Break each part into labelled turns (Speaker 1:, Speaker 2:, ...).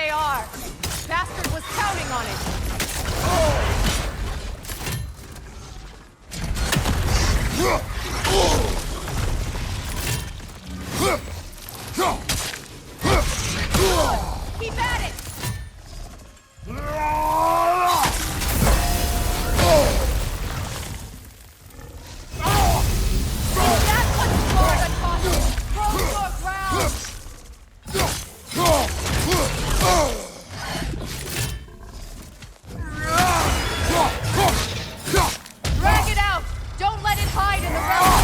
Speaker 1: they are. Bastard was counting on it. Keep at it! That's what Sparta taught us! Throw your ground! Drag it out! Don't let it hide in the realm!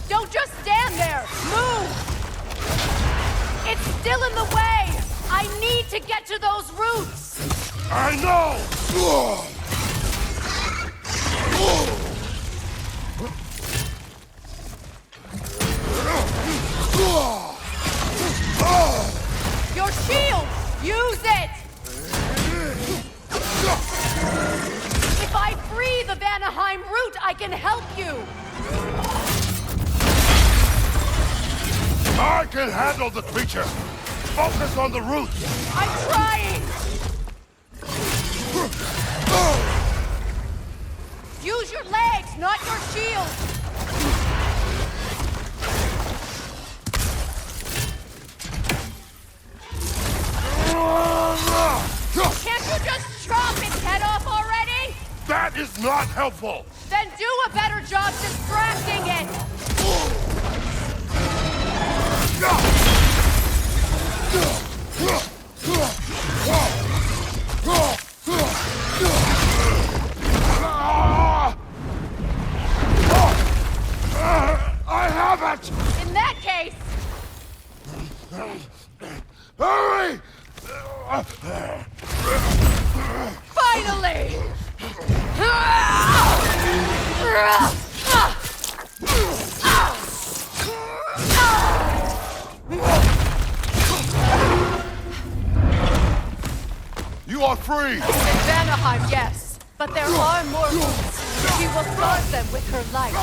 Speaker 1: Don't just stand there! Move! It's still in the way! I need to get to those roots!
Speaker 2: I know!
Speaker 1: Your shield! Use it! If I free the Vanaheim root, I can help you!
Speaker 2: I can handle the creature! Focus on the roots!
Speaker 1: I'm trying! Use your legs, not your shield! Can't you just chop its head off already?
Speaker 2: That is not helpful!
Speaker 1: Then do a better job distracting it!
Speaker 2: I have it!
Speaker 1: In that case...
Speaker 2: Hurry!
Speaker 1: Finally!
Speaker 2: You are free!
Speaker 1: In Vanaheim, yes. But there are more roots. She will flood them with her light.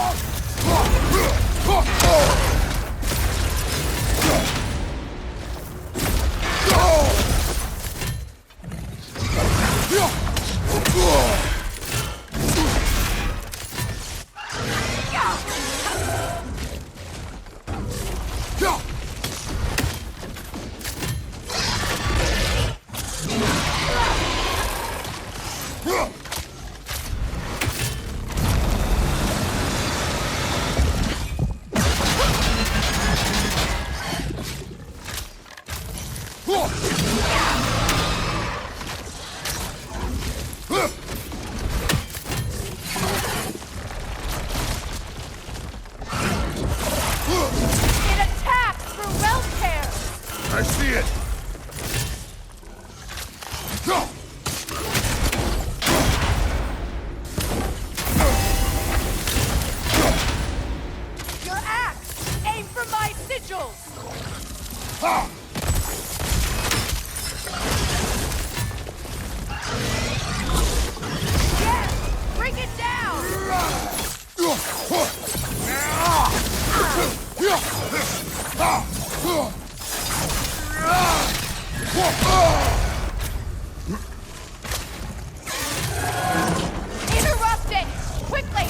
Speaker 1: It attacks through realm tears.
Speaker 2: I see it!
Speaker 1: Your axe! Aim for my sigils! Yes! Bring it down! Interrupt it! Quickly!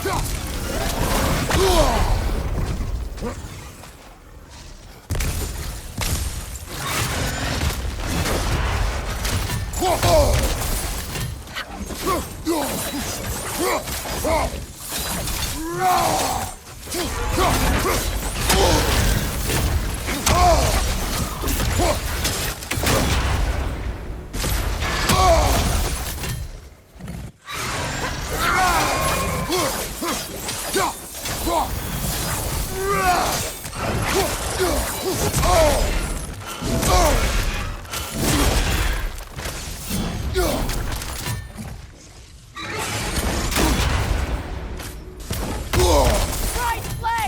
Speaker 1: Right flank!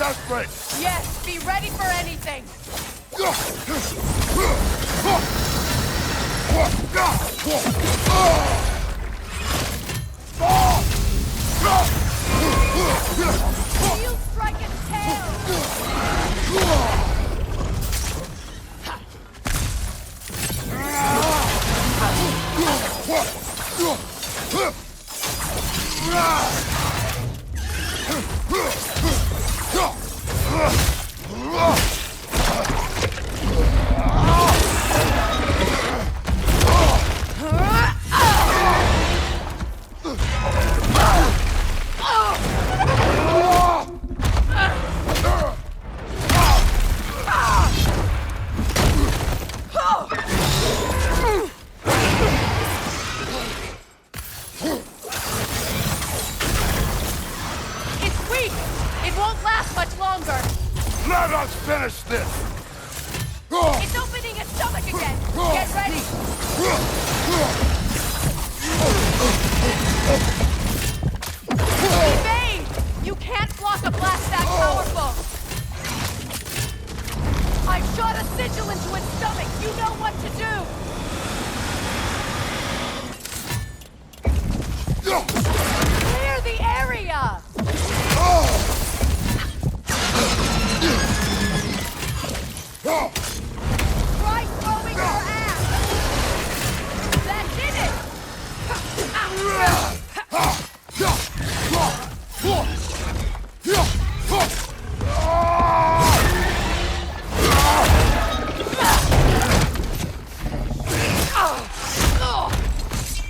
Speaker 2: access break!
Speaker 1: Yes, be ready for anything! Shield strike and tail! It's weak! It won't last much longer!
Speaker 2: Let us finish this!
Speaker 1: It's opening its stomach again! Get ready! Evade! You can't block a blast that powerful! I've shot a sigil into its stomach! You know what to do! Clear the area! Try throwing your axe! That did it!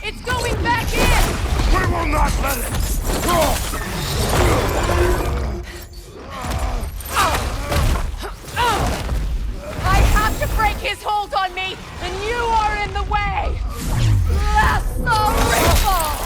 Speaker 1: It's going back in!
Speaker 2: We will not let it!
Speaker 1: I have to break his hold on me, and you are in the way! Lasso rifle!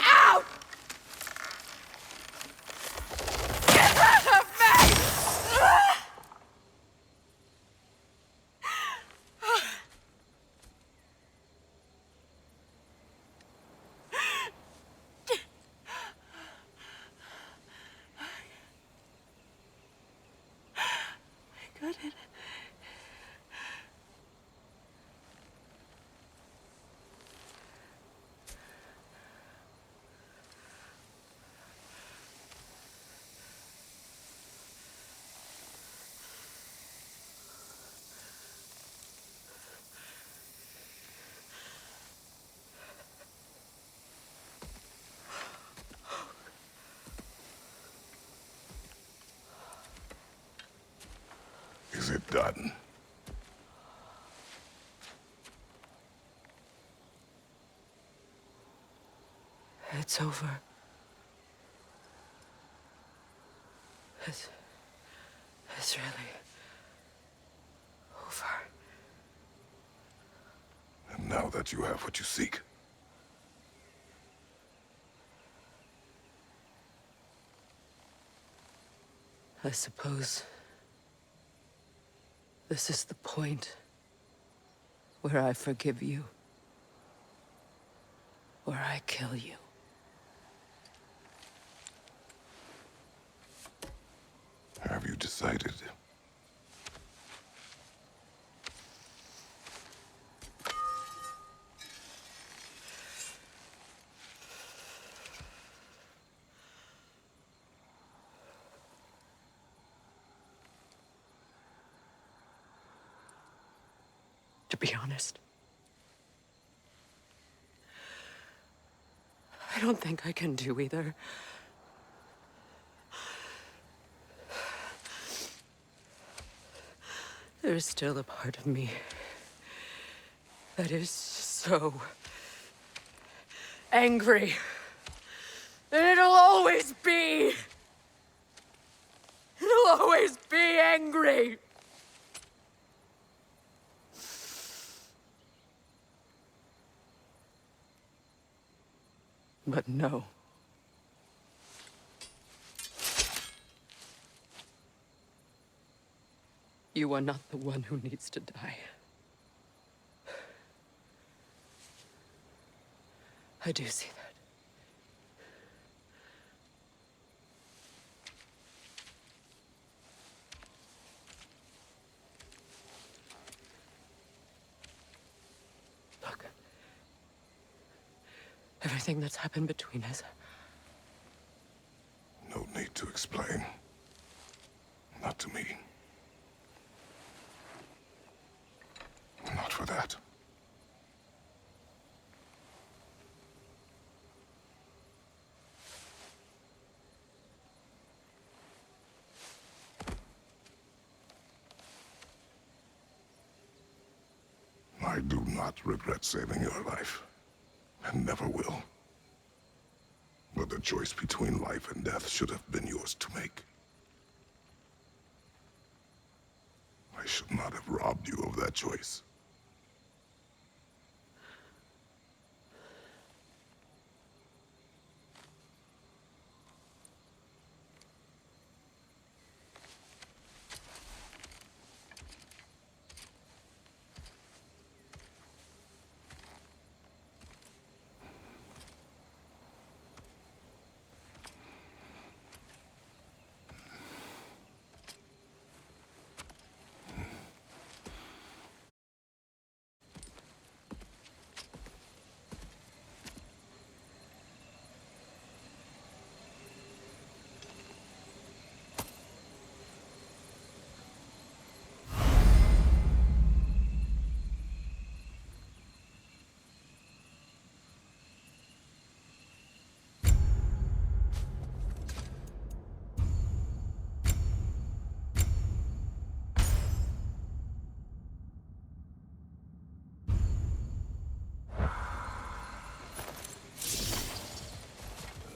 Speaker 1: Out! Get rid of me! I got it.
Speaker 2: Is it done?
Speaker 3: It's over. It's really over.
Speaker 2: And now that you have what you seek,
Speaker 3: I suppose this is the point where I forgive you, or I kill you.
Speaker 2: have you decided?
Speaker 3: be honest. I don't think I can do either. There's still a part of me that is so angry. And it'll always be. It'll always be angry. But no. You are not the one who needs to die. I do see that. Look. Everything that's happened between us.
Speaker 2: No need to explain. Not to me. Not for that. I do not regret saving your life, and never will. But the choice between life and death should have been yours to make. I should not have robbed you of that choice.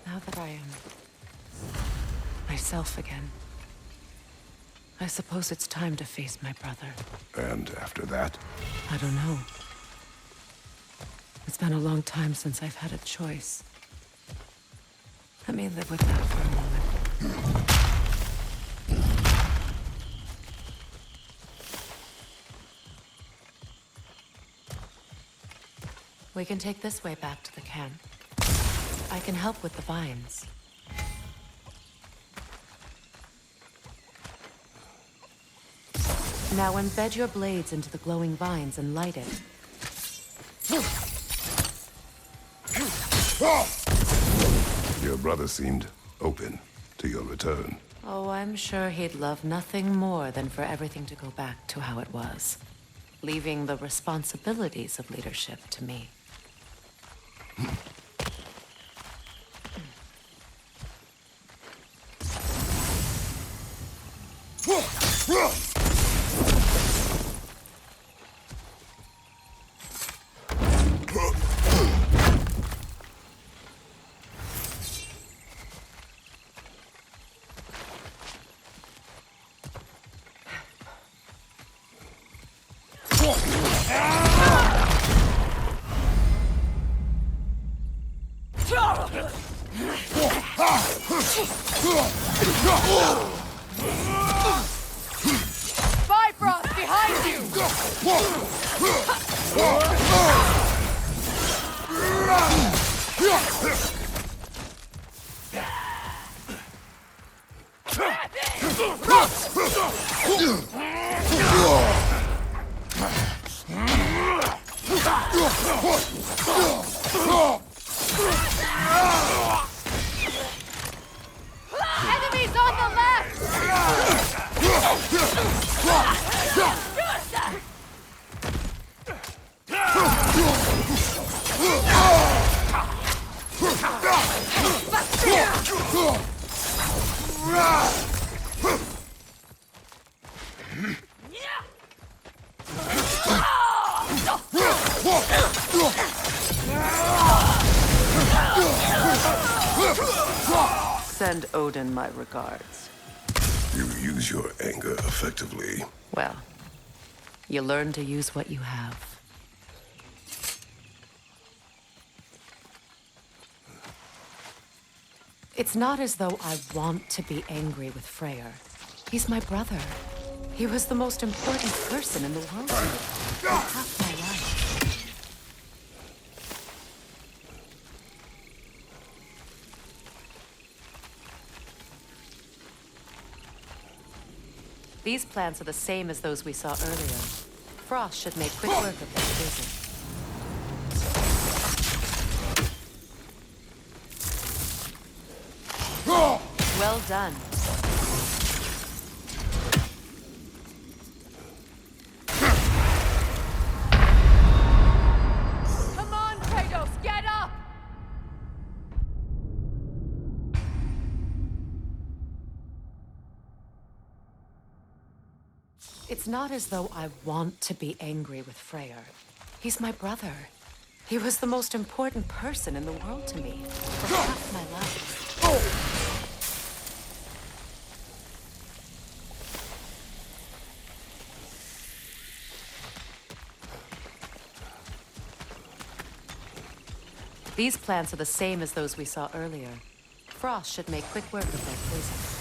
Speaker 3: Now that I am myself again, I suppose it's time to face my brother.
Speaker 2: And after that?
Speaker 3: I don't know. It's been a long time since I've had a choice. Let me live with that for a moment. We can take this way back to the camp. I can help with the vines. Now embed your blades into the glowing vines and light it.
Speaker 2: Your brother seemed open to your return.
Speaker 3: Oh, I'm sure he'd love nothing more than for everything to go back to how it was, leaving the responsibilities of leadership to me.
Speaker 1: Bifrost, behind you! Enemies on the left!
Speaker 3: Send Odin my regards.
Speaker 2: You use your anger effectively.
Speaker 3: Well, you learn to use what you have. It's not as though I want to be angry with Freya. He's my brother. He was the most important person in the world to me for half my life. These plants are the same as those we saw earlier. Frost should make quick work of that prison. Well done.
Speaker 1: Come on, Kratos, get up!
Speaker 3: It's not as though I want to be angry with Freya. He's my brother. He was the most important person in the world to me for half my life. These plants are the same as those we saw earlier. Frost should make quick work of that prison.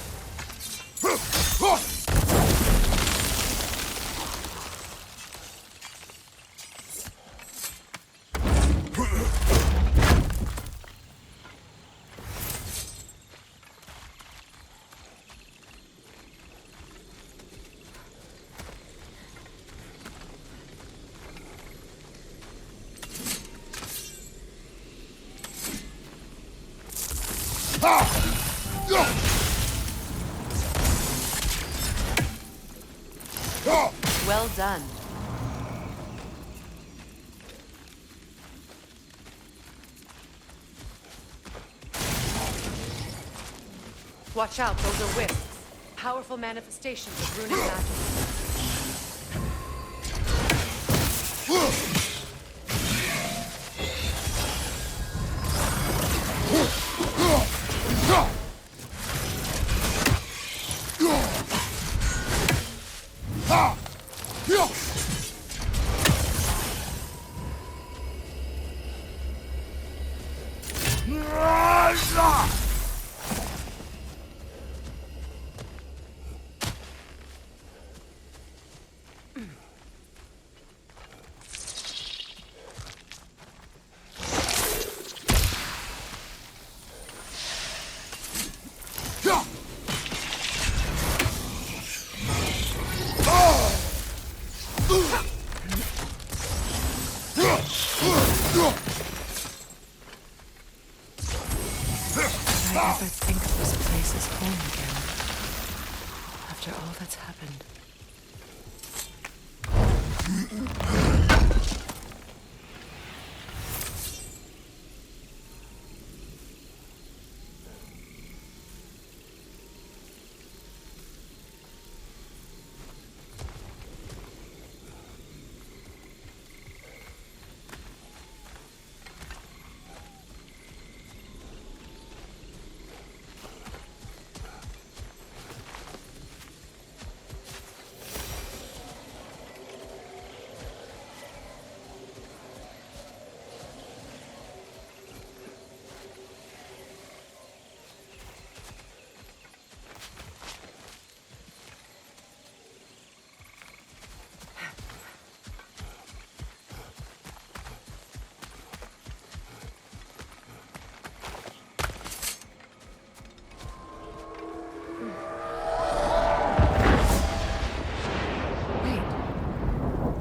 Speaker 3: Well done. Watch out, those are wisps. Powerful manifestations of Rune's magic. I ever think this place is home again? After all that's happened.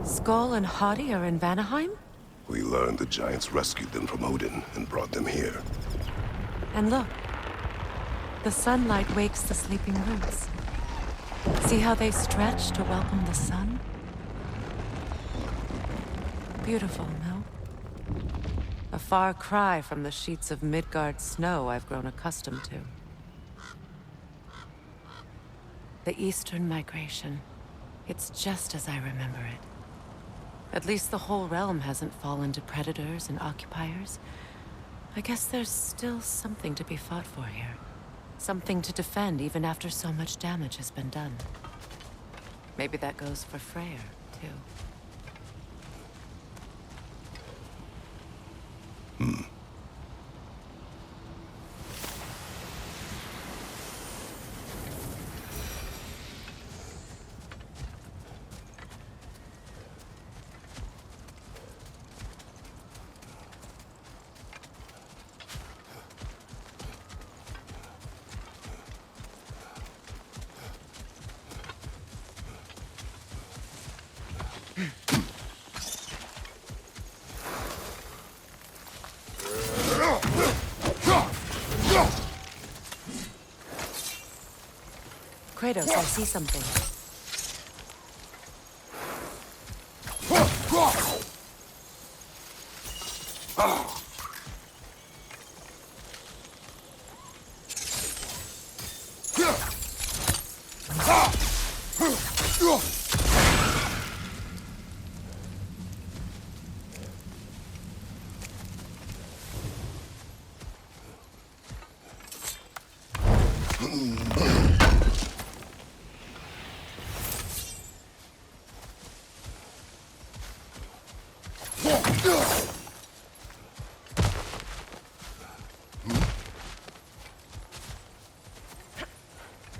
Speaker 3: Skull and Hati are in Vanaheim?
Speaker 2: We learned the giants rescued them from Odin and brought them here.
Speaker 3: And look. The sunlight wakes the sleeping roots. See how they stretch to welcome the sun? Beautiful, no? A far cry from the sheets of Midgard snow I've grown accustomed to. The Eastern Migration. It's just as I remember it. At least the whole realm hasn't fallen to predators and occupiers. I guess there's still something to be fought for here. Something to defend even after so much damage has been done. Maybe that goes for Freya, too. Kratos, I see something.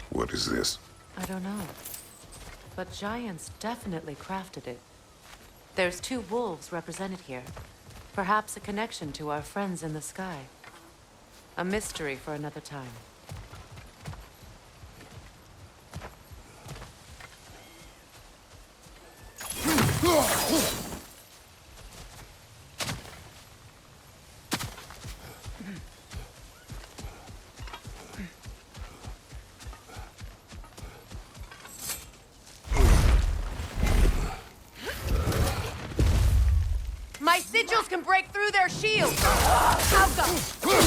Speaker 2: What is this?
Speaker 3: I don't know. But giants definitely crafted it. There's 2 wolves represented here. Perhaps a connection to our friends in the sky. A mystery for another time.
Speaker 1: My sigils can break through their shields! How come?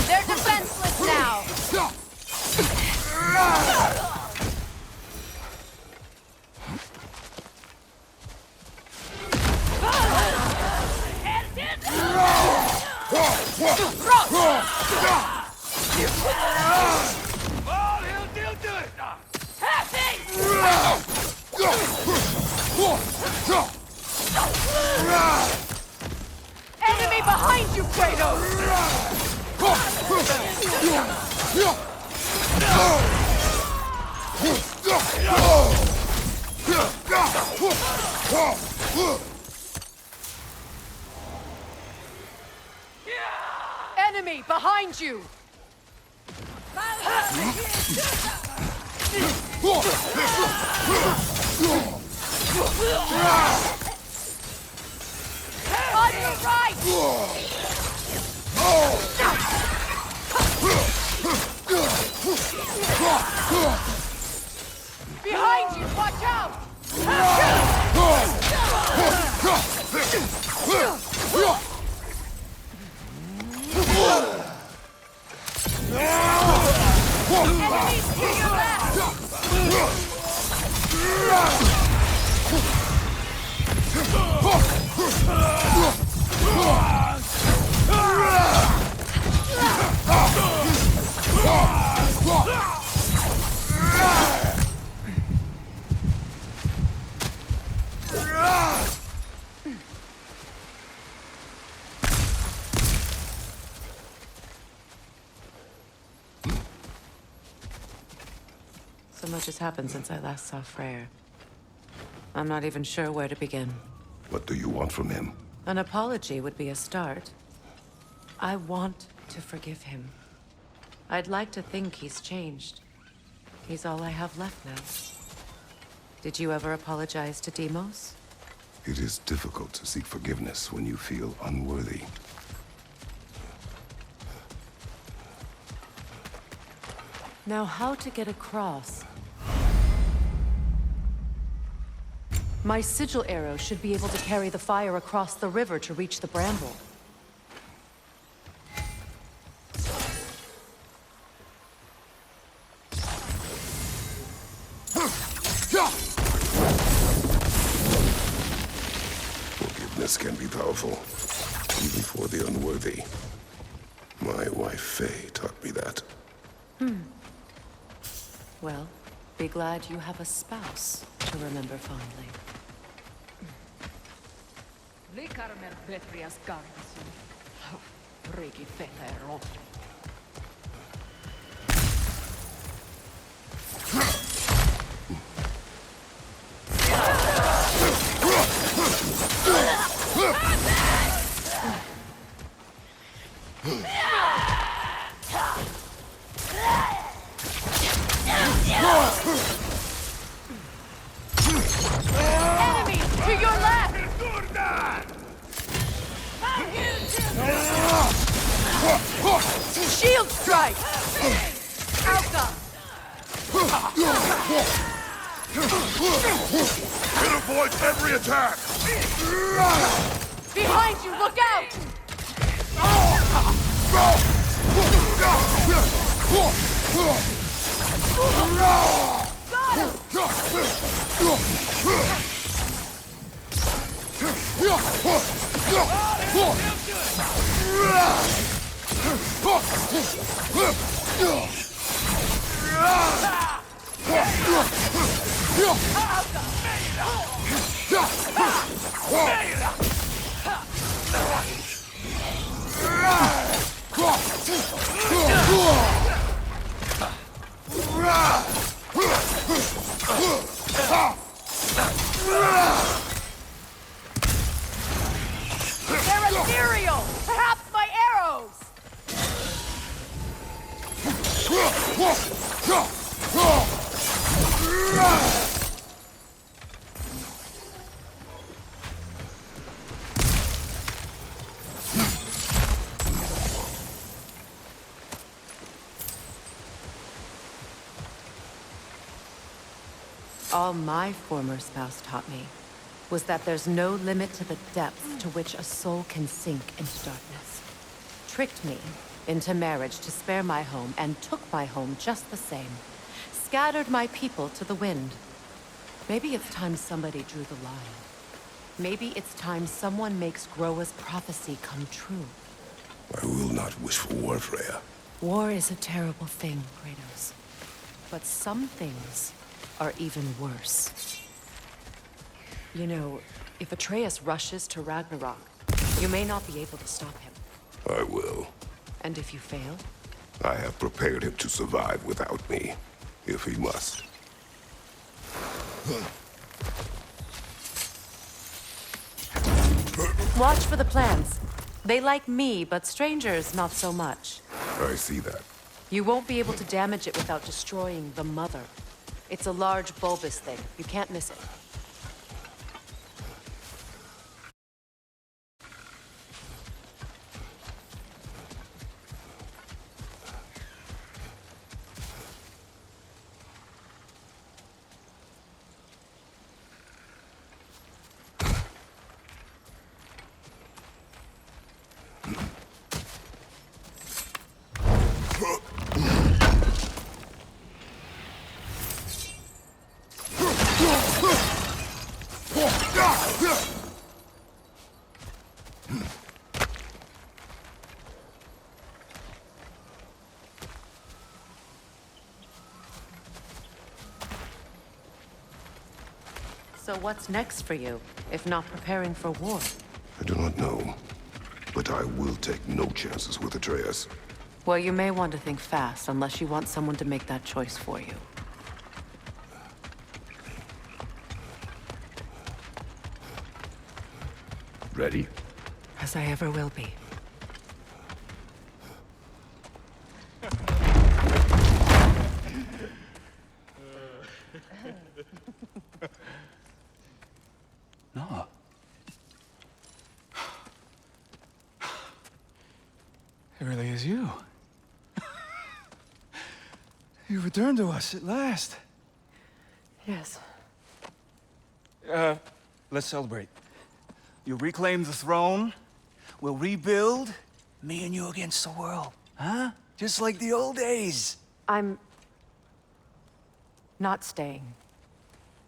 Speaker 1: They're defenseless now! Enemy behind you, Kratos! Enemy behind you! On your right! Behind you, watch out! Enemies to your left!
Speaker 3: So much has happened since I last saw Freyr. I'm not even sure where to begin.
Speaker 2: What do you want from him?
Speaker 3: An apology would be a start. I want to forgive him. I'd like to think he's changed. He's all I have left now. Did you ever apologize to Deimos?
Speaker 2: It is difficult to seek forgiveness when you feel unworthy.
Speaker 3: Now, how to get across? My sigil arrow should be able to carry the fire across the river to reach the bramble.
Speaker 2: worthy. My wife Faye taught me that.
Speaker 3: Well, be glad you have a spouse to remember fondly.
Speaker 1: Enemy to your left! Shield strike! Outcome!
Speaker 2: It avoids every attack!
Speaker 1: Behind you, look out! They're ethereal! Perhaps my arrows!
Speaker 3: All my former spouse taught me was that there's no limit to the depth to which a soul can sink into darkness. Tricked me into marriage to spare my home and took my home just the same. Scattered my people to the wind. Maybe it's time somebody drew the line. Maybe it's time someone makes Groa's prophecy come true.
Speaker 2: I will not wish for war, Freya.
Speaker 3: War is a terrible thing, Kratos. But some things are even worse. You know, if Atreus rushes to Ragnarok, you may not be able to stop him.
Speaker 2: I will.
Speaker 3: And if you fail?
Speaker 2: I have prepared him to survive without me, if he must.
Speaker 3: Watch for the plants. They like me, but strangers not so much.
Speaker 2: I see that.
Speaker 3: You won't be able to damage it without destroying the mother. It's a large bulbous thing. You can't miss it. So what's next for you, if not preparing for war?
Speaker 2: I do not know, but I will take no chances with Atreus.
Speaker 3: Well, you may want to think fast, unless you want someone to make that choice for you.
Speaker 4: Ready?
Speaker 3: As I ever will be.
Speaker 4: No. It really is you. You returned to us at last.
Speaker 3: Yes.
Speaker 4: Let's celebrate. You reclaim the throne. We'll rebuild. Me and you against the world. Huh? Just like the old days.
Speaker 3: I'm... not staying.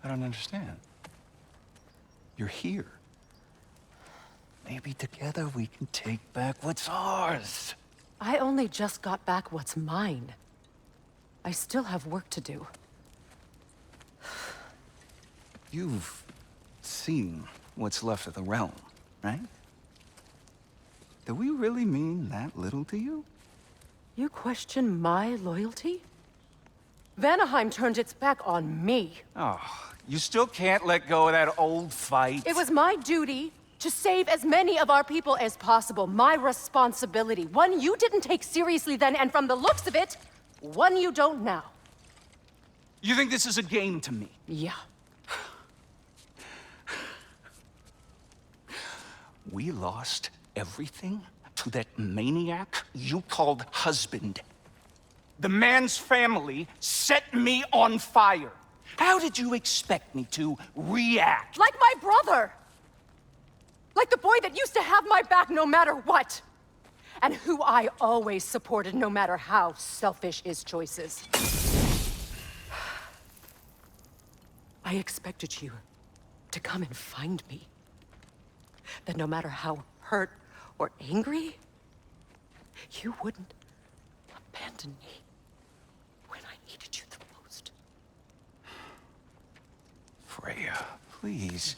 Speaker 4: I don't understand. You're here. Maybe together we can take back what's ours.
Speaker 3: I only just got back what's mine. I still have work to do.
Speaker 4: You've seen what's left of the realm, right? Do we really mean that little to you?
Speaker 3: You question my loyalty? Vanaheim turned its back on me.
Speaker 4: Oh, you still can't let go of that old fight?
Speaker 3: It was my duty to save as many of our people as possible. My responsibility. One you didn't take seriously then, and from the looks of it, one you don't now.
Speaker 4: You think this is a game to me?
Speaker 3: Yeah.
Speaker 4: We lost everything to that maniac you called husband. The man's family set me on fire. How did you expect me to react?
Speaker 3: Like my brother! Like the boy that used to have my back no matter what! And who I always supported no matter how selfish his choices. I expected you to come and find me. That no matter how hurt or angry, you wouldn't abandon me when I needed you the most.
Speaker 4: Freya, please.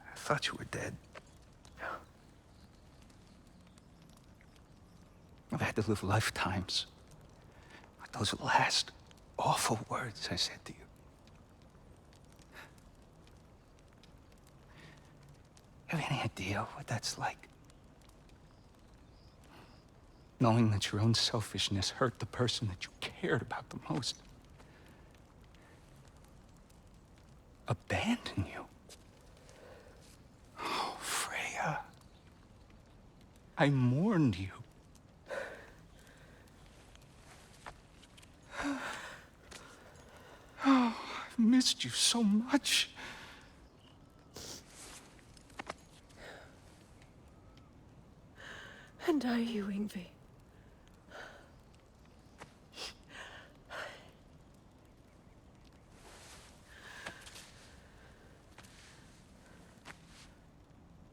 Speaker 4: I thought you were dead. I've had to live lifetimes. Like those last awful words I said to you. Have any idea what that's like? Knowing that your own selfishness hurt the person that you cared about the most. Abandon you. Oh, Freya. I mourned you. Oh, I've missed you so much.
Speaker 3: And are you, Yngvi?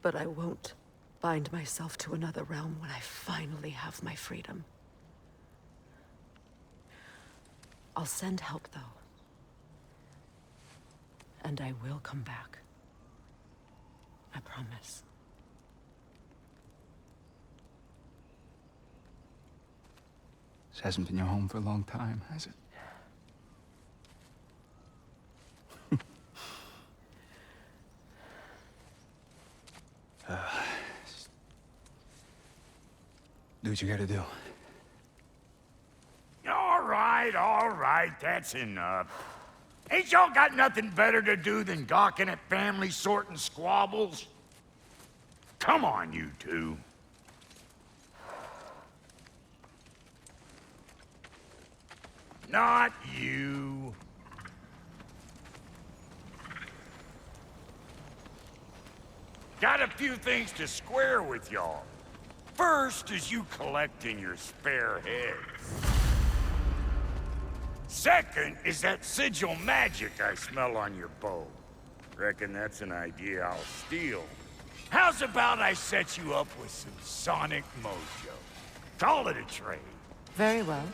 Speaker 3: But I won't bind myself to another realm when I finally have my freedom. I'll send help, though. And I will come back. I promise.
Speaker 4: This hasn't been your home for a long time, has it? Do what you gotta do.
Speaker 5: All right, that's enough. Ain't y'all got nothing better to do than gawking at family sorting squabbles? Come on, you two. Not you. Got a few things to square with y'all. First is you collecting your spare heads. Second is that sigil magic I smell on your bow. Reckon that's an idea I'll steal. How's about I set you up with some sonic mojo? Call it a trade.
Speaker 3: Very well.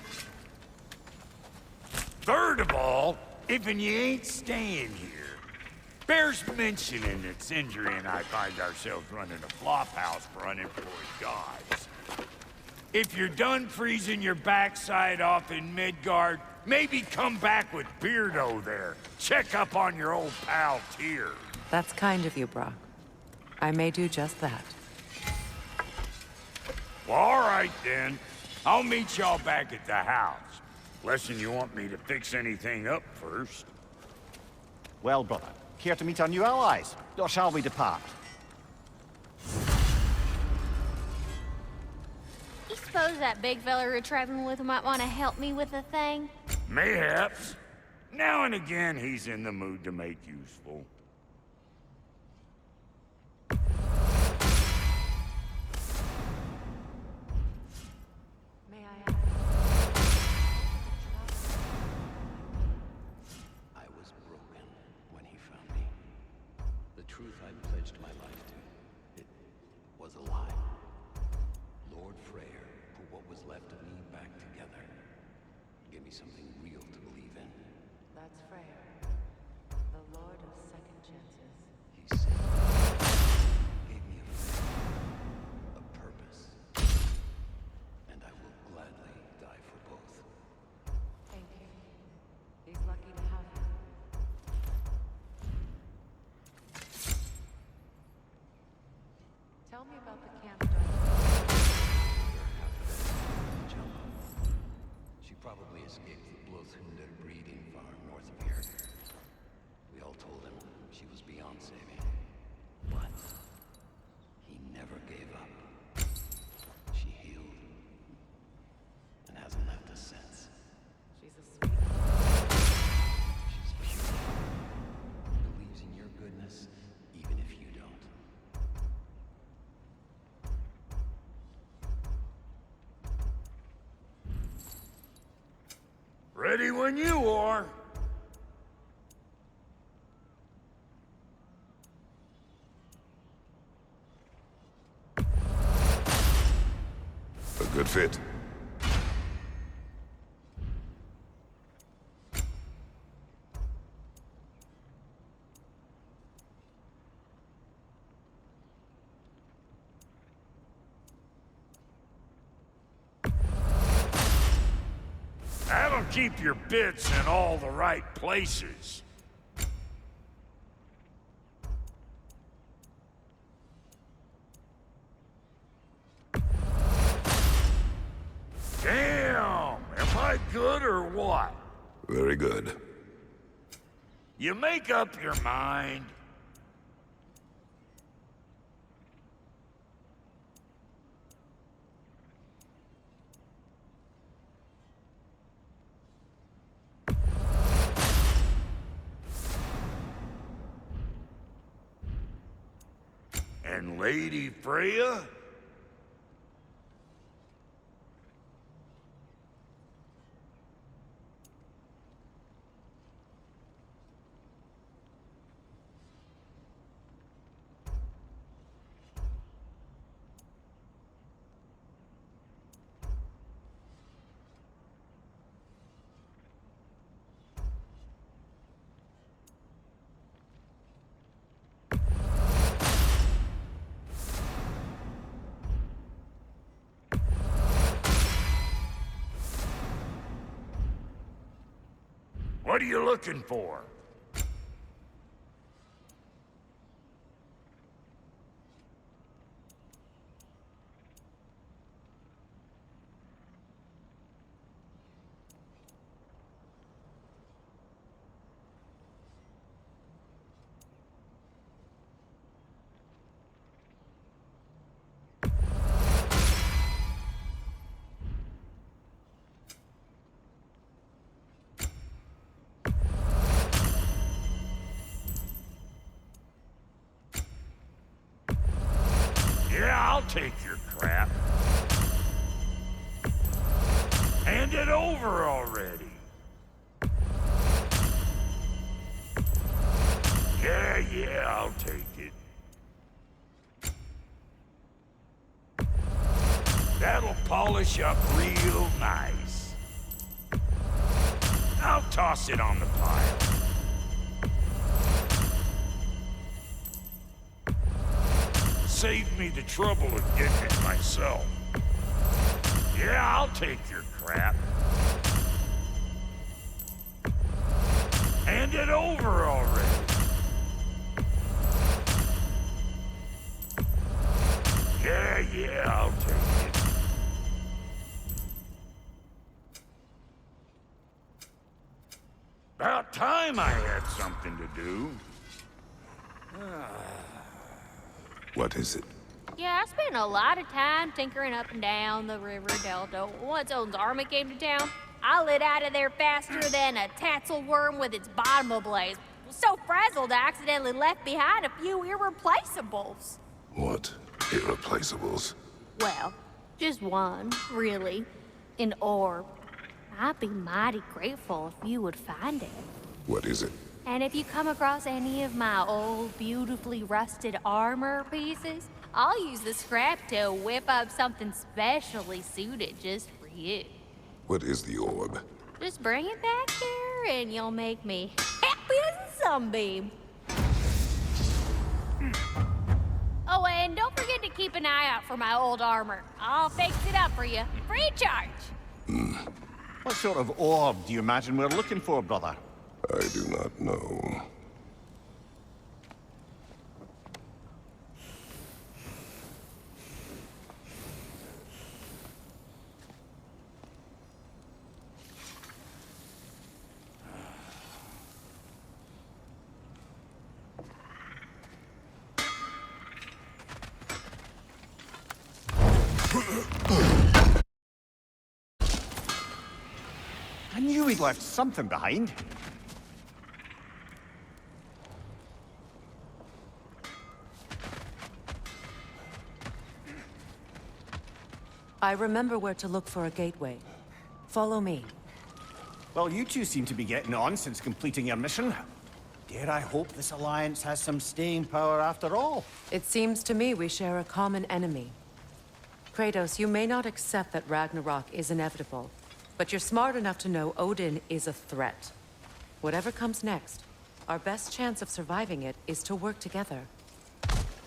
Speaker 5: Third of all, if you ain't staying here, bears mentioning that Sindri and I find ourselves running a flop house for unemployed gods. If you're done freezing your backside off in Midgard, maybe come back with Beardo there. Check up on your old pal Tyr.
Speaker 3: That's kind of you, Brok. I may do just that.
Speaker 5: Well, all right then. I'll meet y'all back at the house. Unless you want me to fix anything up first.
Speaker 6: Well, brother, care to meet our new allies? Or shall we depart?
Speaker 7: You suppose that big fella we're traveling with might want to help me with a thing?
Speaker 5: Mayhaps. Now and again, he's in the mood to make useful.
Speaker 3: May I ask?
Speaker 8: me something real to believe in.
Speaker 3: That's Freya, the Lord of Second Chances.
Speaker 8: He saved me, gave me a family, a purpose. And I will gladly die for both.
Speaker 3: Thank you. He's lucky to have you. Tell me about the camp
Speaker 8: Jumbo. She probably escaped the Blothhunder breeding farm north of here. We all told him she was beyond saving. But he never gave up. She healed. And hasn't left us since.
Speaker 3: She's a sweet.
Speaker 8: She's pure. Believes in your goodness, even if you don't.
Speaker 5: Ready when you are.
Speaker 2: A good fit.
Speaker 5: That'll keep your bits in all the right places. Damn! Am I good or what?
Speaker 2: Very good.
Speaker 5: You make up your mind. And Lady Freya? What are you looking for? Yeah, I'll take your crap. Hand it over already. Yeah, I'll take it. That'll polish up real nice. I'll toss it on the pile. Save me the trouble of getting it myself. Yeah, I'll take your crap. Hand it over already. Yeah, I'll take it. About time I had something to do.
Speaker 2: What is it?
Speaker 7: Yeah, I spent a lot of time tinkering up and down the river delta. Once Odin's army came to town, I lit out of there faster than a tassel worm with its bottom ablaze. Was so frazzled I accidentally left behind a few irreplaceables.
Speaker 2: What irreplaceables?
Speaker 7: Well, just one, really. An orb. I'd be mighty grateful if you would find it.
Speaker 2: What is it?
Speaker 7: And if you come across any of my old, beautifully rusted armor pieces, I'll use the scrap to whip up something specially suited just for you.
Speaker 2: What is the orb?
Speaker 7: Just bring it back here and you'll make me happy as a sunbeam. Oh, and don't forget to keep an eye out for my old armor. I'll fix it up for you, free of charge.
Speaker 6: What sort of orb do you imagine we're looking for, brother?
Speaker 2: I do not know.
Speaker 6: I knew he'd left something behind.
Speaker 3: I remember where to look for a gateway. Follow me.
Speaker 6: Well, you two seem to be getting on since completing your mission. Dare I hope this alliance has some staying power after all?
Speaker 3: It seems to me we share a common enemy. Kratos, you may not accept that Ragnarok is inevitable, but you're smart enough to know Odin is a threat. Whatever comes next, our best chance of surviving it is to work together.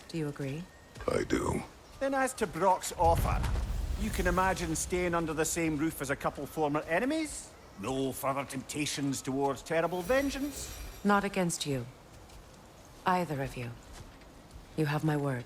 Speaker 3: Do you agree?
Speaker 2: I do.
Speaker 6: Then as to Brok's offer, you can imagine staying under the same roof as a couple former enemies? No further temptations towards terrible vengeance?
Speaker 3: Not against you. Either of you. You have my word.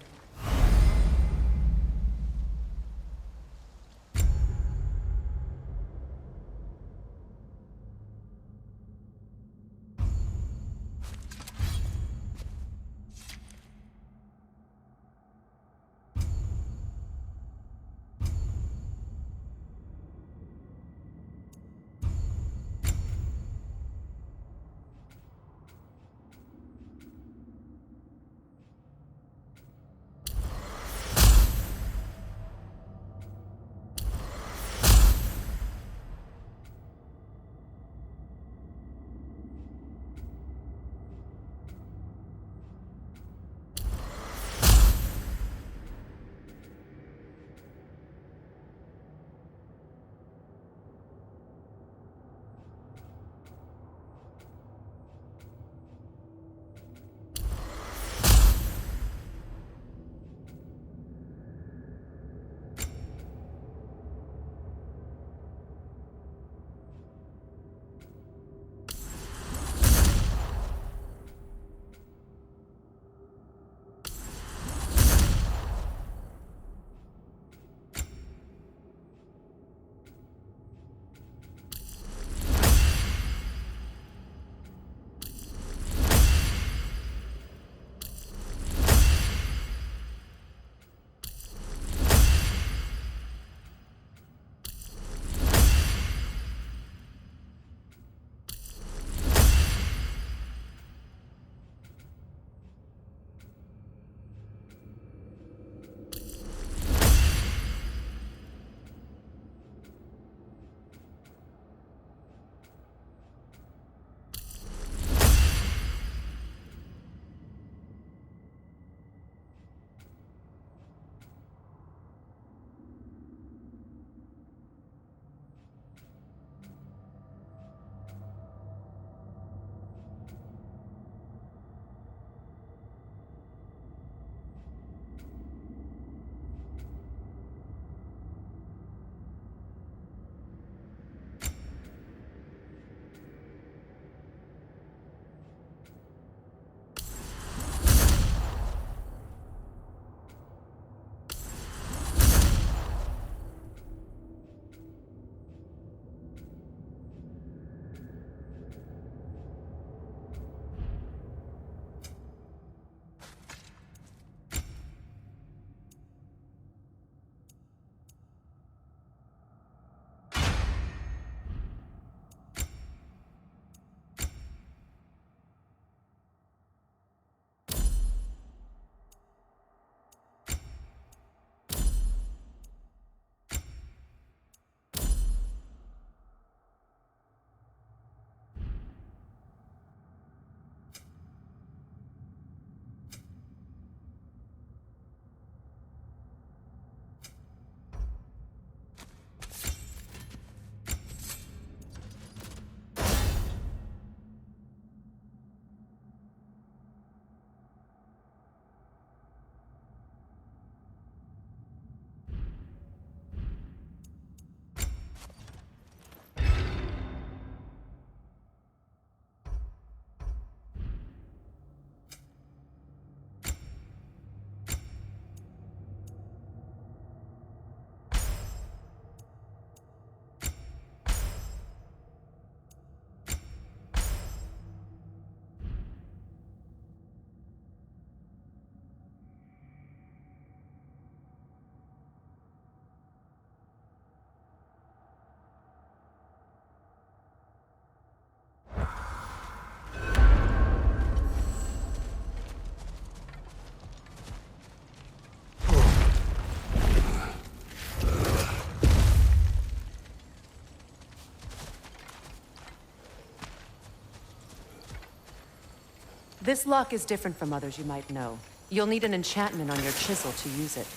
Speaker 3: This lock is different from others you might know. You'll need an enchantment on your chisel to use it.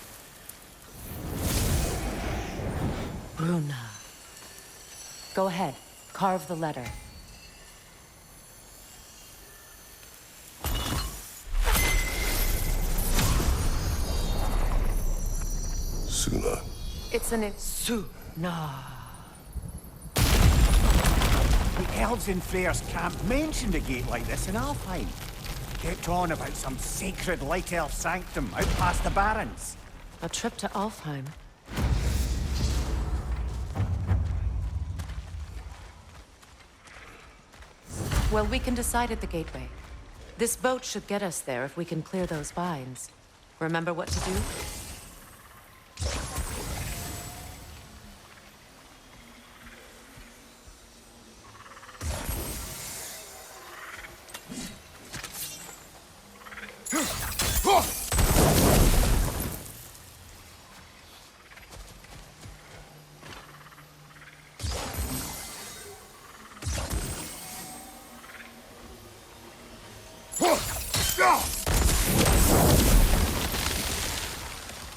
Speaker 3: Rune. Go ahead. Carve the letter.
Speaker 2: Suna.
Speaker 3: It's an Suna.
Speaker 6: The elves in Freya's camp mentioned a gate like this in Alfheim. Kept on about some sacred light elf sanctum out past the Barrens.
Speaker 3: A trip to Alfheim. Well, we can decide at the gateway. This boat should get us there if we can clear those vines. Remember what to do?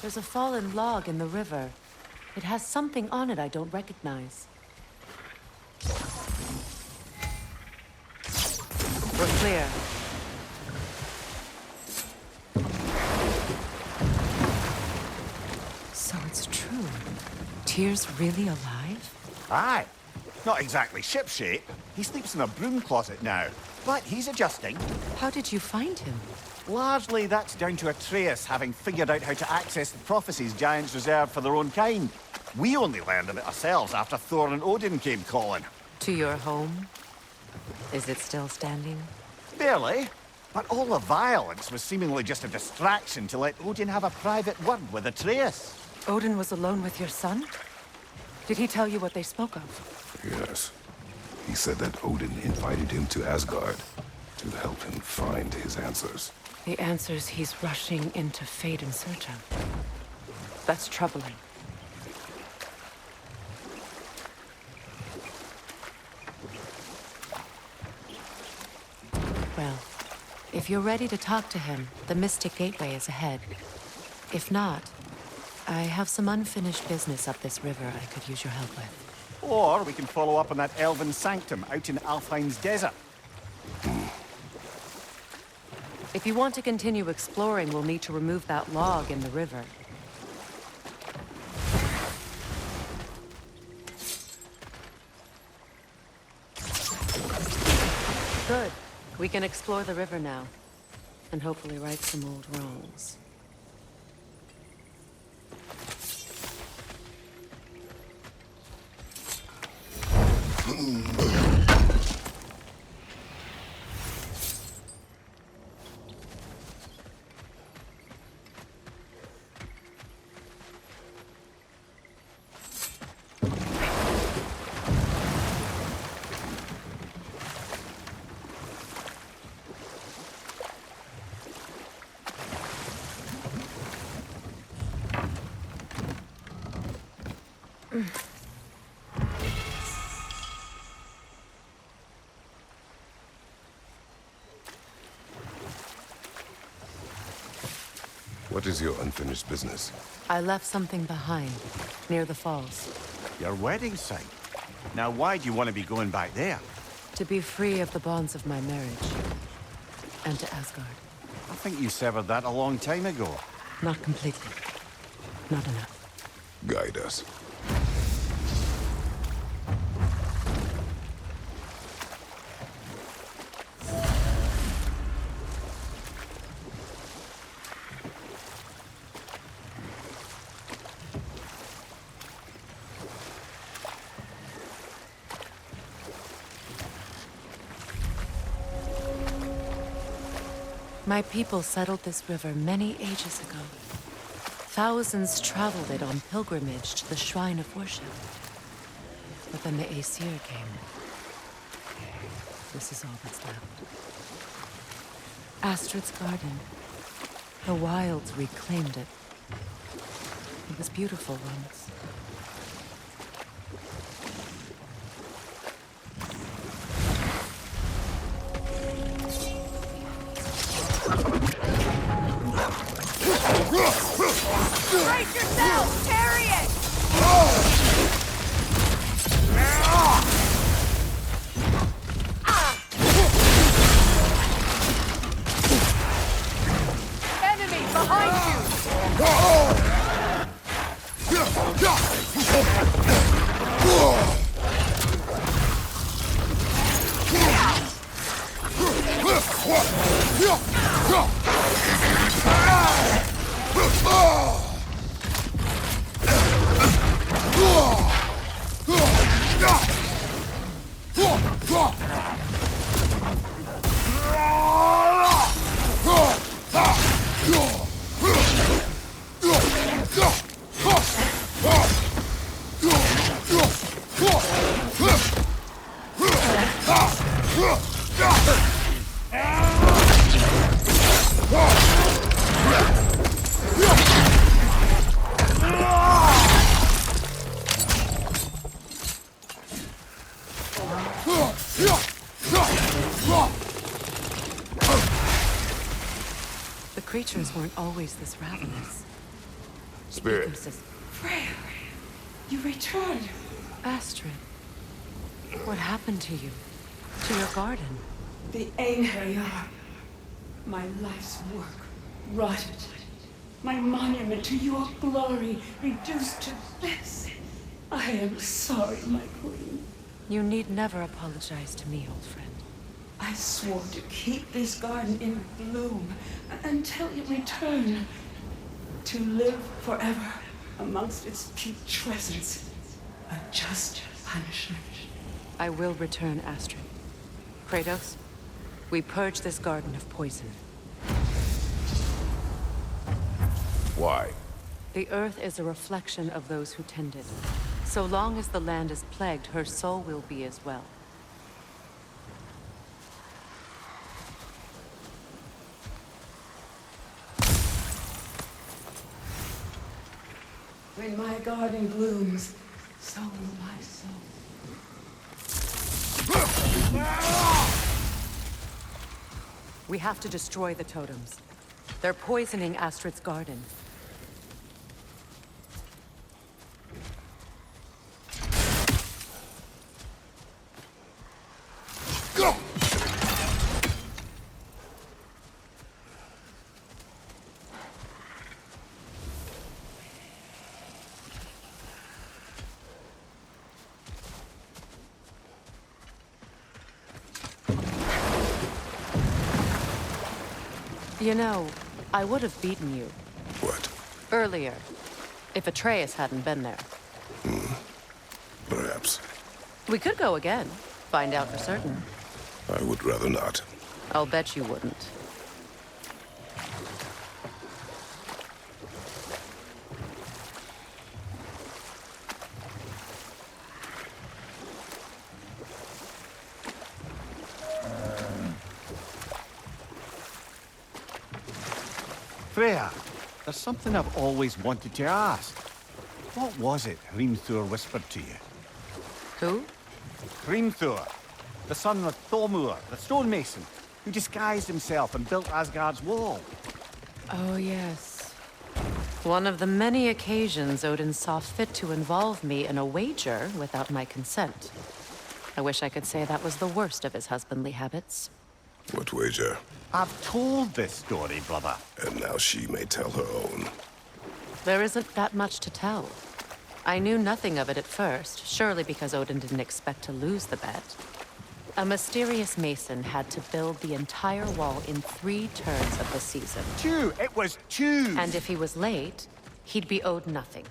Speaker 3: There's a fallen log in the river. It has something on it I don't recognize. We're clear. So it's true. Tyr's really alive?
Speaker 6: Aye. Not exactly shipshape. He sleeps in a broom closet now. But he's adjusting.
Speaker 3: How did you find him?
Speaker 6: Largely, that's down to Atreus having figured out how to access the prophecies giants reserved for their own kind. We only learned of it ourselves after Thor and Odin came calling.
Speaker 3: To your home? Is it still standing?
Speaker 6: Barely. But all the violence was seemingly just a distraction to let Odin have a private word with Atreus.
Speaker 3: Odin was alone with your son? Did he tell you what they spoke of?
Speaker 2: Yes. He said that Odin invited him to Asgard to help him find his answers.
Speaker 3: The answers he's rushing into fate in search of. That's troubling. Well, if you're ready to talk to him, the Mystic Gateway is ahead. If not, I have some unfinished business up this river I could use your help with.
Speaker 6: Or we can follow up on that elven sanctum out in Alfheim's desert.
Speaker 3: If you want to continue exploring, we'll need to remove that log in the river. Good. We can explore the river now. And hopefully right some old wrongs.
Speaker 2: What is your unfinished business?
Speaker 3: I left something behind, near the falls.
Speaker 6: Your wedding site. Now why do you want to be going back there?
Speaker 3: To be free of the bonds of my marriage. And to Asgard.
Speaker 6: I think you severed that a long time ago.
Speaker 3: Not completely. Not enough.
Speaker 2: Guide us.
Speaker 3: My people settled this river many ages ago. Thousands traveled it on pilgrimage to the shrine of worship. But then the Aesir came. This is all that's left. Astrid's garden. The wilds reclaimed it. It was beautiful once. The creatures weren't always this ravenous.
Speaker 2: Spirit.
Speaker 3: Freya, you returned. Astrid, what happened to you? To your garden?
Speaker 9: The Einherjar. My life's work rotted. My monument to your glory reduced to this. I am sorry, my queen.
Speaker 3: You need never apologize to me, old friend.
Speaker 9: I swore to keep this garden in bloom until you return. To live forever amongst its putrescence. A just punishment.
Speaker 3: I will return, Astrid. Kratos, we purge this garden of poison.
Speaker 2: Why?
Speaker 3: The earth is a reflection of those who tend it. So long as the land is plagued, her soul will be as well.
Speaker 9: When my garden blooms, so will my soul.
Speaker 3: We have to destroy the totems. They're poisoning Astrid's garden.
Speaker 2: Go!
Speaker 3: You know, I would have beaten you.
Speaker 2: What?
Speaker 3: Earlier. If Atreus hadn't been there.
Speaker 2: Perhaps.
Speaker 3: We could go again. Find out for certain.
Speaker 2: I would rather not.
Speaker 3: I'll bet you wouldn't.
Speaker 6: Freya, there's something I've always wanted to ask. What was it Thor whispered to you?
Speaker 3: Who?
Speaker 6: Thor, the son of Thormur, the stonemason, who disguised himself and built Asgard's wall.
Speaker 3: Oh, yes. One of the many occasions Odin saw fit to involve me in a wager without my consent. I wish I could say that was the worst of his husbandly habits.
Speaker 2: What wager?
Speaker 6: I've told this story, brother.
Speaker 2: And now she may tell her own.
Speaker 3: There isn't that much to tell. I knew nothing of it at first, surely because Odin didn't expect to lose the bet. A mysterious mason had to build the entire wall in 3 turns of the season.
Speaker 6: 2! It was 2!
Speaker 3: And if he was late, he'd be owed nothing.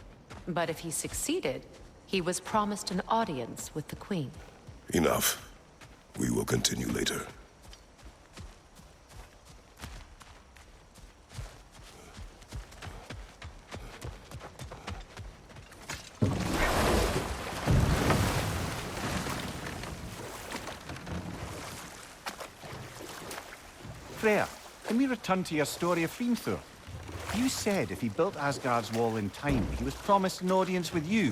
Speaker 3: But if he succeeded, he was promised an audience with the queen.
Speaker 2: Enough. We will continue later.
Speaker 6: Freya, can we return to your story of Thor? You said if he built Asgard's wall in time, he was promised an audience with you.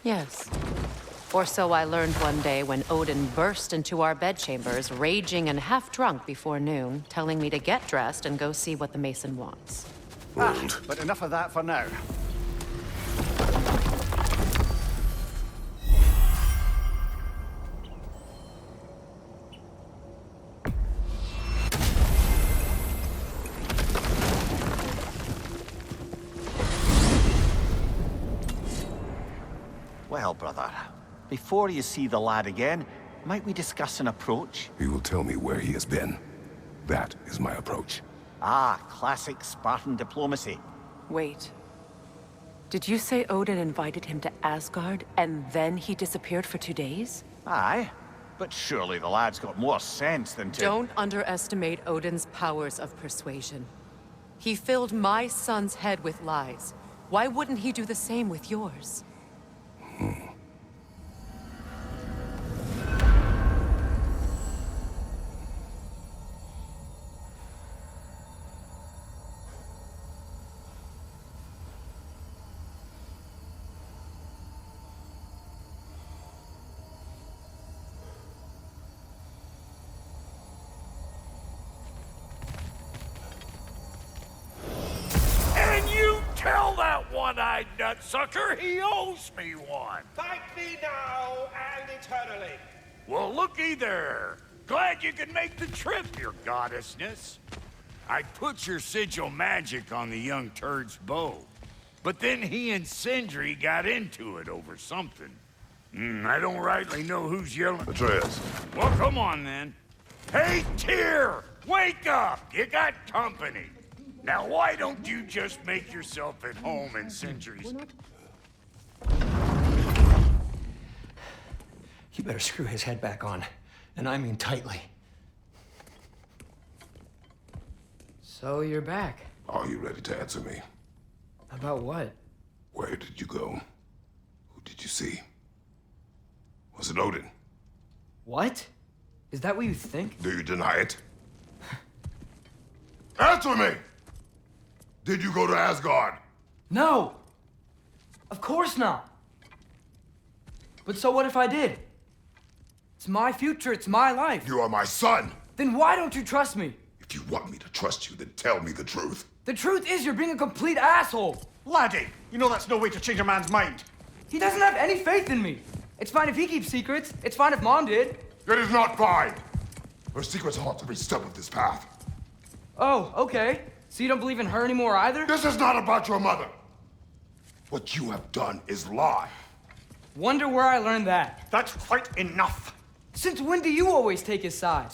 Speaker 3: Yes. Or so I learned one day when Odin burst into our bedchambers, raging and half-drunk before noon, telling me to get dressed and go see what the mason wants.
Speaker 6: But enough of that for now. Well, brother, before you see the lad again, might we discuss an approach?
Speaker 2: He will tell me where he has been. That is my approach.
Speaker 6: Ah, classic Spartan diplomacy.
Speaker 3: Wait. Did you say Odin invited him to Asgard, and then he disappeared for 2 days?
Speaker 6: Aye, but surely the lad's got more sense than to...
Speaker 3: Don't underestimate Odin's powers of persuasion. He filled my son's head with lies. Why wouldn't he do the same with yours?
Speaker 5: Tell that one-eyed nutsucker he owes me one.
Speaker 10: Thank me now and eternally.
Speaker 5: Well, looky there. Glad you could make the trip, your goddessness. I put your sigil magic on the young turd's bow, but then he and Sindri got into it over something. I don't rightly know who's yelling.
Speaker 2: Atreus.
Speaker 5: Well, come on then. Hey, Tyr! Wake up! You got company. Now, why don't you just make yourself at home in Sindri's...
Speaker 10: You better screw his head back on. And I mean tightly. So you're back.
Speaker 2: Are you ready to answer me?
Speaker 10: About what?
Speaker 2: Where did you go? Who did you see? Was it Odin?
Speaker 10: What? Is that what you think?
Speaker 2: Do you deny it? Answer me! Did you go to Asgard?
Speaker 10: No! Of course not! But so what if I did? It's my future, it's my life.
Speaker 2: You are my son!
Speaker 10: Then why don't you trust me?
Speaker 2: If you want me to trust you, then tell me the truth.
Speaker 10: The truth is you're being a complete asshole!
Speaker 6: Laddie, you know that's no way to change a man's mind.
Speaker 10: He doesn't have any faith in me. It's fine if he keeps secrets. It's fine if Mom did.
Speaker 2: It is not fine! Her secrets haunt every step of this path.
Speaker 10: Oh, okay. So you don't believe in her anymore either?
Speaker 2: This is not about your mother! What you have done is lie.
Speaker 10: Wonder where I learned that.
Speaker 6: That's quite enough.
Speaker 10: Since when do you always take his side?